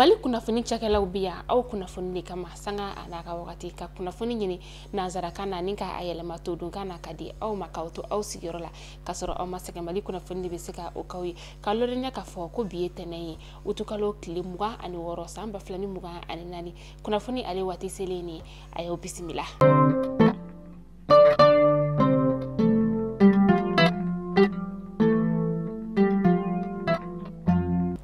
Mali kunnafoni cakɛlaw bi yan aw kunnafoni de kama sanga ana ka wagati ka kunnafoni ɲini nanzarakan na ni ka ayɛlɛma to dunkan na ka di aw ma k'aw to aw sigiyɔrɔ la ka sɔrɔ aw ma sɛgɛn. Mali kunnafoni de bɛ se ka o kaw ye ka lɔrɔnya ka fɔ ko bi ye tɛnɛn ye utukalo tile 26 san 2024 kunnafoni ale waati selen ni a y'aw bisimila.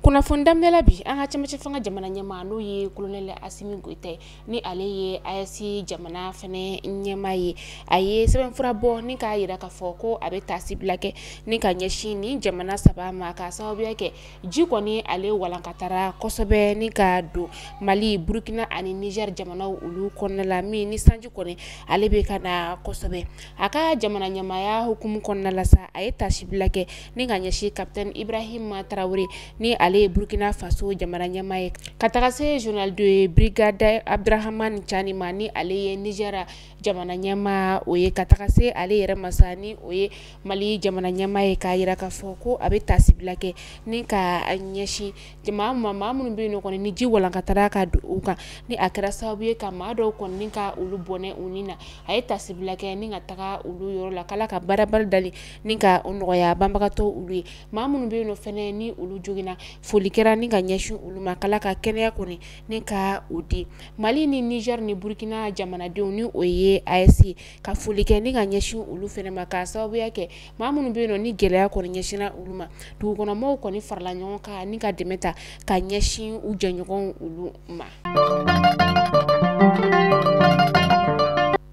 Kunnafoni damdala bi an ka cɛmancɛ fanga jamana ɲɛmaa n'o ye Colonel Asimi Goita ni ale ye AES jamana fɛnɛ ɲɛmaa ye a ye sɛbɛnfura bɔ ni k'a yira ka fɔ ko a bɛ taasibila kɛ ni ka ɲɛsin ni jamana saba ma ka sababuya kɛ ji kɔni ale walankatara kosɛbɛ ni ka don Mali, Burkina ani Niger jamanaw olu kɔnɔna la min ni sanji kɔni ale bɛ ka na kosɛbɛ. A ka jamana ɲɛmaaya hukumu kɔnɔna la sa a ye taasibila kɛ ni ka ɲɛsin Capitaine Ibrahima Traoré ni ale Burkina Faso jamana ɲɛmaa ye ka taga se Général de Brigade Abdrahamane Tiani ma ni ale ye Niger jamana ɲɛmaa o ye ka taga se ale yɛrɛ masa ni o ye Mali jamana ɲɛmaa ye k'a yira ka fɔ ko a bɛ taasibila kɛ ni ka ɲɛsin maa minnu bɛ yen kɔni ni ji walankatara ka don u kan ni a kɛra sababu ye ka maa dɔw kɔni ni ka olu bɔnɛ u ni na a ye taasibila kɛ ni ka taga olu yɔrɔ la k'ala ka baarabali dali ni ka o nɔgɔya banbagatɔ olu ye maa minnu bɛ yen fɛnɛ ni olu jogina foli kɛra ni ka ɲɛsin olu ma k'ala ka kɛnɛya kɔni ni ka o di Mali ni Niger ni Burkina jamanadenw ni o ye AES ka foli kɛ ni ka ɲɛsin olu fɛnɛ ma ka sababuya kɛ maa minnu bɛ yen ni gɛlɛya kɔni ɲɛsinna olu ma dugukɔnɔmɔgɔw kɔni farala ɲɔgɔn kan ni ka dɛmɛ ta ka ɲɛsin u jɛɲɔgɔn olu ma.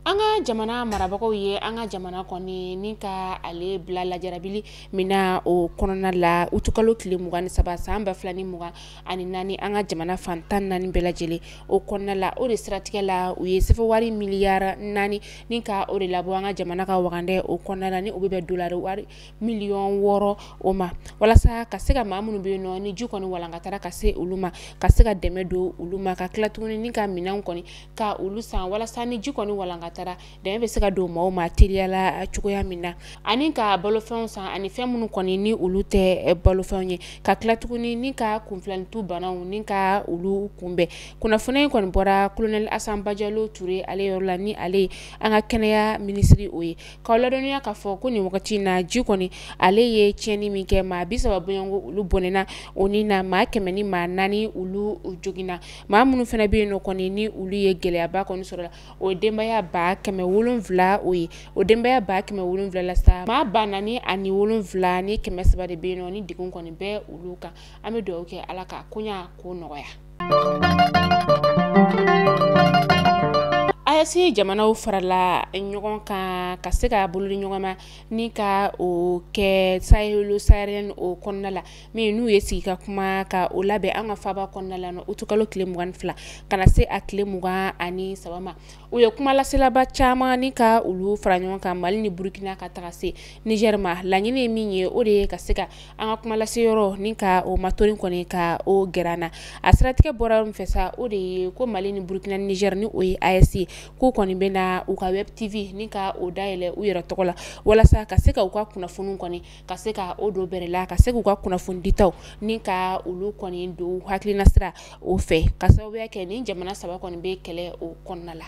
An ka jamana marabagaw ye an ka jamana kɔni ni ka ale bila lajarabili mina o kɔnɔna la utukalo tile 23 san 2024 an ka jamana fantan 4 bɛɛ lajɛlen o kɔnɔna la o de siratigɛ la u ye sɛfɛwari miliyari 4 ni ka o de labɔ an ka jamana ka wagandɛ o kɔnɔna la ni o bɛ bɛn dolari wari miliyɔn 6 o ma walasa ka se ka maa minnu bɛ yen nɔ ni ji kɔni walankatara ka se olu ma ka se ka dɛmɛ don olu ma ka tila tuguni ni ka minɛnw kɔni ka olu san walasa ni ji kɔni walankatara dɛmɛ bɛ se ka don maaw ma teliyala cogoya min na ani ka balofɛnw san ani fɛn minnu kɔni ni olu tɛ balofɛnw ye ka tila tuguni ni ka kunfilannitu banaw ni ka olu kunbɛn kunnafoni kɔni bɔra Colonel Assane Bajalo Touré ale yɔrɔ la ni ale an ka kɛnɛya minisiri o ye k'aw ladɔnniya ka fɔ ko nin wagati na ji kɔni ale ye tiɲɛni min kɛ maa 30 bɔɲɔgɔnko olu bɔnɛna o ni na maa 100 ni maa 4 olu jogina maa minnu fana bɛ yen nɔ kɔni ni olu ye gɛlɛyaba kɔni sɔrɔ la o denbaya ba 700 o ye o denbaya ba 700 la sa maa 407 ni 300 de bɛ yen nɔ ni degun kɔni bɛ olu kan an bɛ dugawu kɛ ala ka koɲa ko nɔgɔya. AES jamanaw farala ɲɔgɔn kan ka se ka bolo di ɲɔgɔn ma ni ka o kɛ Sahel o kɔnɔna la min n'u ye sigi ka kuma ka o labɛn an ka faaba kɔnɔna la utukalo tile 22 kana se a tile 23 ma u ye kuma laselaba caman ni ka olu fara ɲɔgɔn kan Mali ni Burkina ka taga se Niger ma laɲini ye min ye o de ye ka se ka an ka kuma lase yɔrɔ ni ka o matorin kɔni ka o gɛrana a siratigɛ bɔra min fɛ sa o de ye ko Mali ni Burkina ni Niger ni o ye AES ko kɔni bɛ na u ka web TV ni ka o dayɛlɛ u yɛrɛ tɔgɔ la walasa ka se ka u ka kunnafoniw kɔni ka se ka o do bɛrɛ la ka se k'u ka kunnafoni ditaw ni ka olu kɔni do hakilina sira o fɛ ka sababuya kɛ ni jamana saba kɔni bɛ kɛlɛ o kɔnɔna la.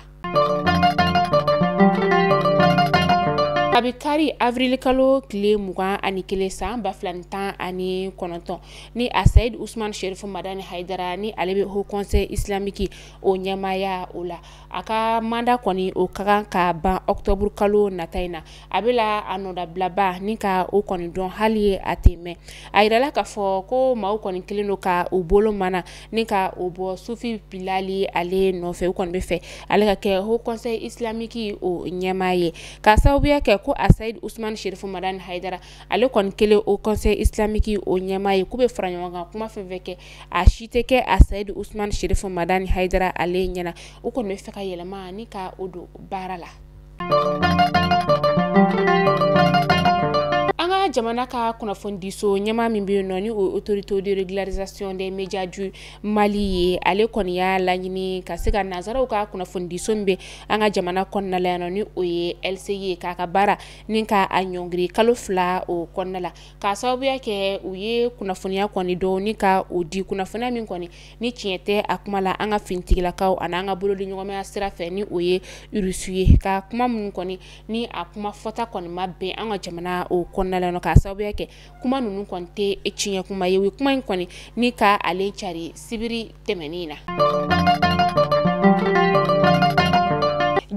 A bɛ kari avril kalo tile 21 san 2019 ni a Saïd Ousmane Chérif Madani Haidara ni ale bɛ Haut Conseil Islamique o ɲɛmaaya o la a ka manda kɔni o ka kan ka ban octobre kalo nata in na a bɛ la a nɔdabilaba ni ka o kɔni dɔn hali ye a tɛ mɛn a yirala ka fɔ ko maaw kɔni kelen don ka o bolo mana ni ka o bɔ Sufi Bilali ale nɔfɛ o kɔni bɛ fɛ ale ka kɛ Haut Conseil Islamique o ɲɛmaa ye ka sababuya kɛ ko a Saïd Ousmane Chérif Madani Haidara ale kɔni kelen o Conseil Islamique o ɲɛmaa ye k'u bɛ fara ɲɔgɔn kan kuma fɛn fɛn kɛ a si tɛ kɛ a Saïd Ousmane Chérif Madani Haidara ale ɲɛna o kɔni bɛ fɛ ka yɛlɛma ni ka o don baara la. An ka jamana ka kunnafonidiso ɲɛma min bɛ yen ni autorité de régularisation des médias du Mali ye ale kɔni y'a laɲini ka se ka nazaraw ka kunnafonidiso min bɛ an ka jamana kɔnɔna la yan ni o ye LCI ye k'a ka baara ni ka a ɲɔngiri kalo 2 o kɔnɔna la k'a sababuya kɛ u ye kunnafoniya kɔni dɔn ni ka o di kunnafoniya min kɔni ni tiɲɛ tɛ a kuma la an ka finitigilakaw ani an ka bolodiɲɔgɔnmaya sira fɛ ni o ye Russe ye ka kuma minnu kɔni ni a kuma fɔta kɔni ma bɛn an ka jamana o kɔnɔna la k'a sababuya kɛ kuma ninnu kɔni tɛ tiɲɛ kuma ye o ye kuma in kɔni ni ka ale cari sibiri tɛmɛnin na.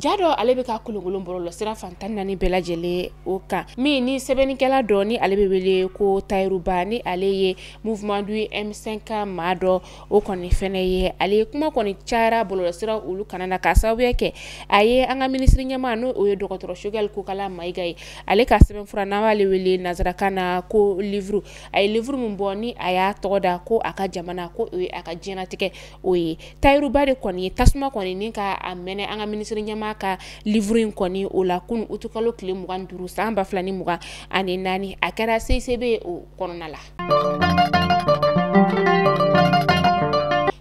Jado ale bɛ ka kolonkolon bɔlɔlɔ sira fantan naani bɛɛ lajɛlen o kan min ni sɛbɛnnikɛla dɔ ni ale bɛ wele ko Tayiruba ni ale ye mouvement du M5 maa dɔ o kɔni fɛnɛ ye ale kuma kɔni cayara bɔlɔlɔ sira olu kana na k'a sababuya kɛ a ye an ka minisiri ɲɛmaa n'o o ye dɔgɔtɔrɔ Choguel Kokala Mayiga ye ale ka sɛbɛnfura n'an b'ale wele nazarakan na ko livre a ye livre min bɔ ni a y'a tɔgɔ da ko a ka jamana ko o ye a ka diɲɛnatigɛ o ye Tayiruba de kɔni ye tasuma kɔni ni ka a mɛnɛ an ka minisiri ɲɛmaa ka livre in kɔni o la kunu utukalo tile 25 san 2024 a kɛra CCB o kɔnɔna la.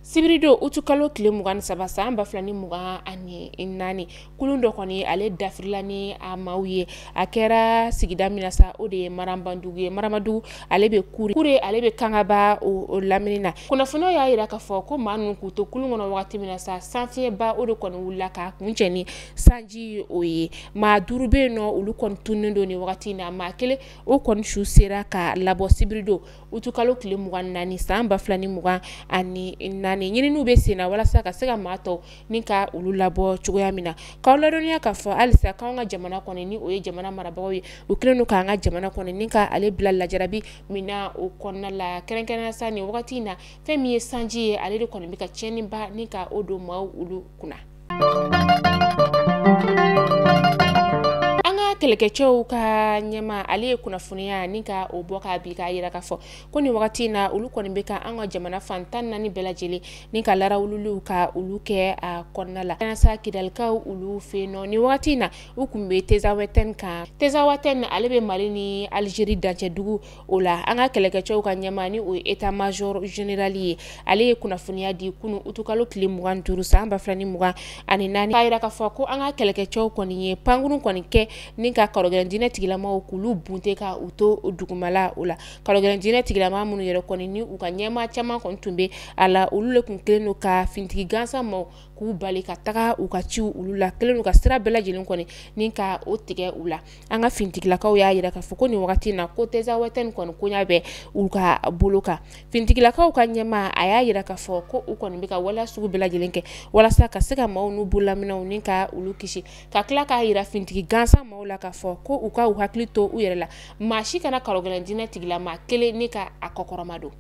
Sibirido utukalo tile 27 san 2024 kulun dɔ kɔni ale dafirila ni a maaw ye a kɛra sigida min na sa o de ye Marambadugu ye Maramadugu ale bɛ kure ale bɛ kangaba o lamini na kunnafoniyaw y'a yira k'a fɔ ko maa ninnu k'u to kulun kɔnɔ wagati min na sa sanfiɲɛba o de kɔni wulila k'a kuncɛ ni sanji o ye maa 5 bɛ yen nɔ olu kɔni tunnen don ni wagati in na maa 1 o kɔni su sera ka labɔ Sibirido utukalo tile 24 san 2024 ɲininiw bɛ sen na walasa ka se ka maa tɔw ni ka olu labɔ cogoya min na k'aw ladɔnniya k'a fɔ halisa k'anw ka jamana kɔni ni o ye jamana marabagaw ye u kɛlen don k'an ka jamana kɔni ni ka ale bila lajarabi min na o kɔnɔna la kɛrɛnkɛrɛnnenya sa nin wagati in na fɛn min ye sanji ye ale de kɔni bɛ ka tiɲɛniba ni ka o don maaw olu kunna. Kɛlɛkɛcɛw ka ɲɛma ale ye kunnafoniya ni ka o bɔ k'a bi k'a yira k'a fɔ ko nin wagati in na olu kɔni bɛ ka an ka jamana fantan naani bɛɛ lajɛlen ni ka larawululiw ka olu kɛ a kɔnɔna la sa kidalikaw olu fɛ yen nɔ nin wagati in na u kun bɛ Tezawatène kan Tezawatène ale bɛ Mali ni Algérie dancɛdugu o la an ka kɛlɛkɛcɛw ka ɲɛma ni o ye état major général ye ale ye kunnafoniya di kunu utukalo tile 25 san 2024 k'a yira k'a fɔ ko an ka kɛlɛkɛcɛw kɔni ye pankuru kɔni kɛ ni ka karɔgɛlɛndinɛ tigilamaw k'ulu bunte ka u to dugumala o la karɔgɛlɛndinɛ tigilama minnu yɛrɛ kɔni ni u ka ɲɛma caman kɔni tun bɛ a la olu le kun kelen don ka fintigi gansan maw k'u bali ka taga u ka ciw olu la kelen don ka sira bɛɛ lajɛlen kɔni ni ka o tigɛ u la an ka fintigilakaw y'a yira k'a fɔ ko nin wagati in na ko Tezawatène kɔni koɲa bɛ u ka bolo kan fintigilakaw ka ɲɛma a y'a yira k'a fɔ ko u kɔni bɛ ka waleya sugu bɛɛ lajɛlen kɛ walasa ka se ka maaw n'u bololaminɛw ni ka olu kisi ka tila k'a yira fintigi gansan maw la k'a fɔ ko u ka u hakili to u yɛrɛ la maa si kana karɔgɛlɛndinɛ tigilama kelen ni ka a kɔkɔrɔma don.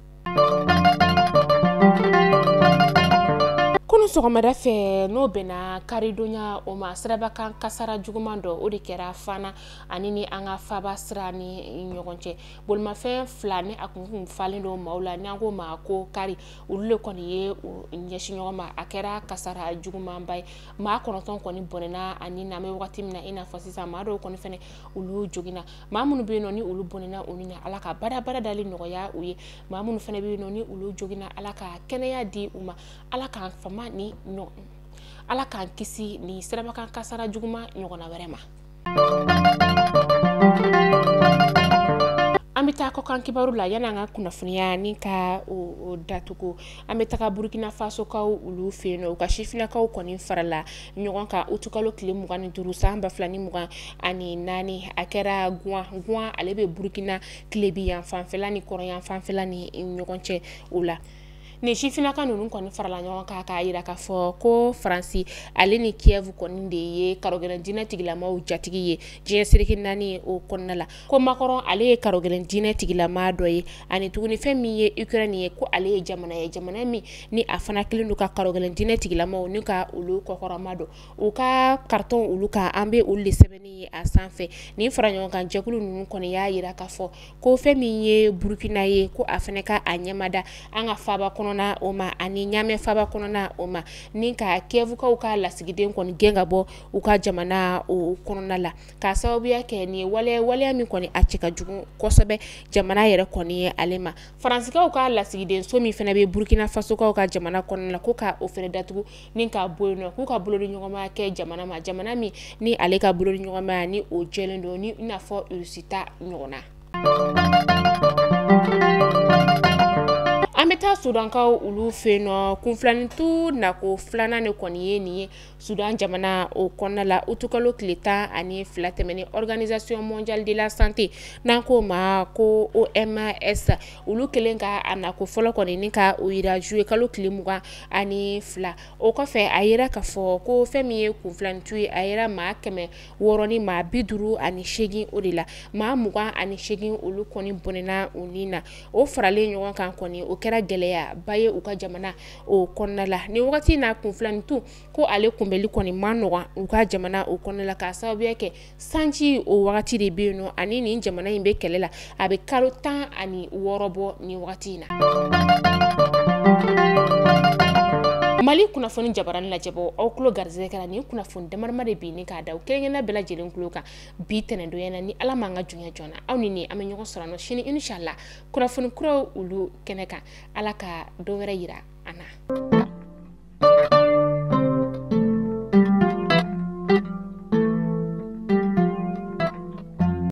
Kunu sɔgɔmada fɛ n'o bɛnna karidonya o ma sirabakan kasara juguman dɔ o de kɛra Fana ani ni an ka Faba sira ni ɲɔgɔn cɛ bolimafɛn 2 ni a kun falen don maaw la n'an ko ma ko kari olu le kɔni ye ɲɛsin ɲɔgɔn ma a kɛra kasara jugumanba ye maa 9 kɔni bɔnɛna ani na mɛ wagati min na i n'a fɔ sisan maa dɔw kɔni fɛnɛ olu joginna maa minnu bɛ yen nɔ ni olu bɔnɛna olu na Ala ka bada dali nɔgɔya u ye maa minnu fɛnɛ bɛ yen nɔ ni olu joginna Ala ka kɛnɛya di u ma Ala k'an fama ni Ala k'an kisi ni sirabakan kasara juguman ɲɔgɔnna wɛrɛ ma. An bɛ taa kɔkan kibaru la yanni an ka kunnafoniya ni ka o datugu an bɛ taga Burkina Faso kaw olu fɛ yen nɔ u ka sifinnakaw kɔni farala ɲɔgɔn kan utukalo tile 25 san 2024 a kɛra Guan ale bɛ Burkina tilebi yan fanfɛla ni kɔrɔn yan fanfɛla ni ɲɔgɔn cɛ o la ni sifinnaka ninnu kɔni farala ɲɔgɔn kan k'a yira k'a fɔ ko Faransi ale ni Kiev kɔni de ye karɔgɛlɛndinɛ tigilamaw jatigi ye diɲɛ seriki 4 o kɔnɔna la ko Macron ale ye karɔgɛlɛndinɛ tigilama dɔ ye ani tuguni fɛn min ye Ukraine ye ko ale ye jamana min ni a fana kelen don ka karɔgɛlɛndinɛ tigilamaw ni ka olu kɔkɔrɔma don u ka carton olu kan an bɛ olu de sɛbɛnni ye a sanfɛ ni fara ɲɔgɔn kan jɛkulu ninnu kɔni y'a yira k'a fɔ ko fɛn min ye Burkina ye ko a fana ka a ɲɛmada an ka Faba kɔnɔ kɔnɔna o ma ani ɲame faba kɔnɔna o ma ni ka kɛvukaw ka lasigiden kɔni gɛn ka bɔ u ka jamana o kɔnɔna la ka sababuya kɛ ni waleya min kɔni a cɛ ka jugu kosɛbɛ jamana yɛrɛ kɔni ye ale ma faransikaw ka lasigiden so min fana bɛ Burkina Fasokaw ka jamana kɔnɔna la ko ka o fɛnɛ datugu ni ka bɔ yen nɔ k'u ka bolodi ɲɔgɔnmaya kɛ jamana ma jamana min ni ale ka bolodi ɲɔgɔnmaya ni o jɛlen don ni n'a fɔ Rusita ɲɔgɔnna. An bɛ taa Sudankaw olu fɛ nɔ kunfilanintu nako filanan de kɔni ye nin ye Sudan jamana o kɔnɔna la utukalo tile 12 tɛmɛnen Organisation mondiale de la santé n'an ko ma ko OMS olu kelen ka a nako fɔlɔ kɔni ni ka o yira juillet kalo tile 22 o kɔfɛ a yira ka fɔ ko fɛn min ye kunfilanintu ye a yira maa 600 ni maa 58 o de la maa 28 olu kɔni bɔnɛna u ni na o faralen ɲɔgɔn kan kɔni o kɛra gɛlɛya ba ye u ka jamana o kɔnɔna la ni wagati na kunfilanintu ko ale kunbɛli kɔni ma nɔgɔn u ka jamana o kɔnɔna la ka sababuya kɛ sanji o wagati de bɛ yen nɔ ani nin jamana in bɛ kɛlɛ la a bɛ kalo 16 bɔ nin wagati in na. Mali kunnafoni jabarani lajɛbɔ aw kulo garizɛgɛ kɛra nin kunnafoni damarama de bi ni k'a da kelen-kelenna bɛɛ lajɛlen kulo kan bi tɛnɛndonya na ni Ala m'an ka jɔnya joona aw ni ne an bɛ ɲɔgɔn sɔrɔ sini inshallah kunnafoni kuraw olu kɛnɛ kan Ala ka dɔ wɛrɛ yira an na.